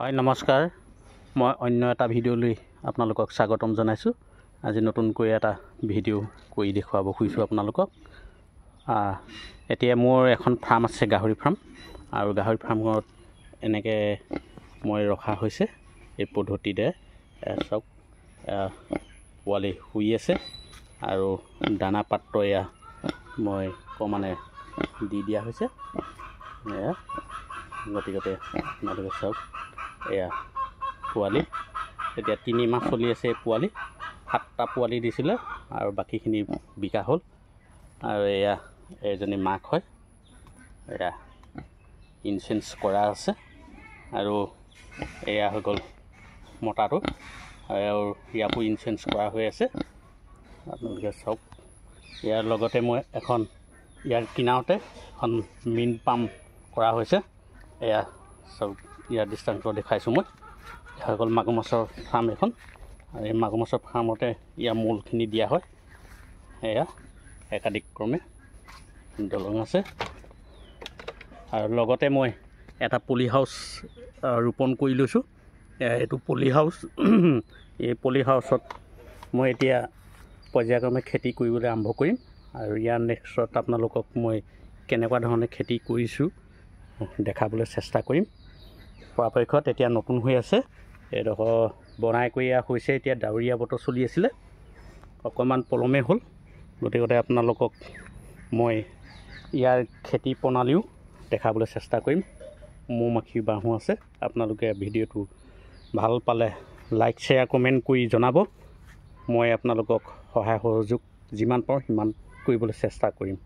হয় নমস্কাৰ, মই অন্য এটা ভিডিঅ'লৈ আপোনালোকক স্বাগতম জনাইছোঁ। আজি নতুনকৈ এটা ভিডিঅ' কৰি দেখুৱাব খুজিছোঁ আপোনালোকক। এতিয়া মোৰ এখন ফাৰ্ম আছে, গাহৰি ফাৰ্ম, আৰু গাহৰি ফাৰ্মত এনেকৈ মই ৰখা হৈছে এই পদ্ধতিৰে। চব পোৱালি শুই আছে আৰু দানা পাত্ৰ এয়া মই মানে দি দিয়া হৈছে। এয়া গতিকে আপোনালোকে চাওক, এয়া পোৱালি এতিয়া 3 মাহ চলি আছে। এই পোৱালি 7টা পোৱালি দিছিলে আৰু বাকীখিনি বিকা হ'ল। আৰু এয়া এজনী মাক হয়, এয়া ইনচুৰেঞ্চ কৰা আছে। আৰু এয়া হৈ গ'ল মতাটো, আৰু ইয়াকো ইনচুৰেঞ্চ কৰা হৈ আছে। আপোনালোকে চাওক, ইয়াৰ লগতে মই ইয়াৰ কিনাৰতে এখন মীন পাম্প কৰা হৈছে। এয়া চাওক, ইয়াৰ দৃষ্টান্ত দেখাইছোঁ মই। এয়া হৈ গ'ল মাগুৰ মাছৰ ফাৰ্ম এখন, আৰু এই মাগুৰ মাছৰ ফাৰ্মতে ইয়াৰ মূলখিনি দিয়া হয়। এয়া একাধিক্ৰমে দলং আছে, আৰু লগতে মই এটা পলি হাউচ ৰোপণ কৰি লৈছোঁ। এইটো পলি হাউচ। এই পলি হাউচত মই এতিয়া পৰ্যায়ক্ৰমে খেতি কৰিবলৈ আৰম্ভ কৰিম, আৰু ইয়াৰ নেক্সটত আপোনালোকক মই কেনেকুৱা ধৰণে খেতি কৰিছোঁ দেখাবলৈ চেষ্টা কৰিম। পৰাপক্ষত এতিয়া নতুন হৈ আছে, এইডোখৰ বনাই কৰি হৈছে। এতিয়া ডাৱৰীয়া বতৰ চলি আছিলে, অকণমান পলমে হ'ল। গতিকে আপোনালোকক মই ইয়াৰ খেতি প্ৰণালীও দেখাবলৈ চেষ্টা কৰিম। মৌ মাখি বাঁহো আছে। আপোনালোকে ভিডিঅ'টো ভাল পালে লাইক, শ্বেয়াৰ, কমেণ্ট কৰি জনাব। মই আপোনালোকক সহায় সহযোগ যিমান পাৰোঁ সিমান কৰিবলৈ চেষ্টা কৰিম।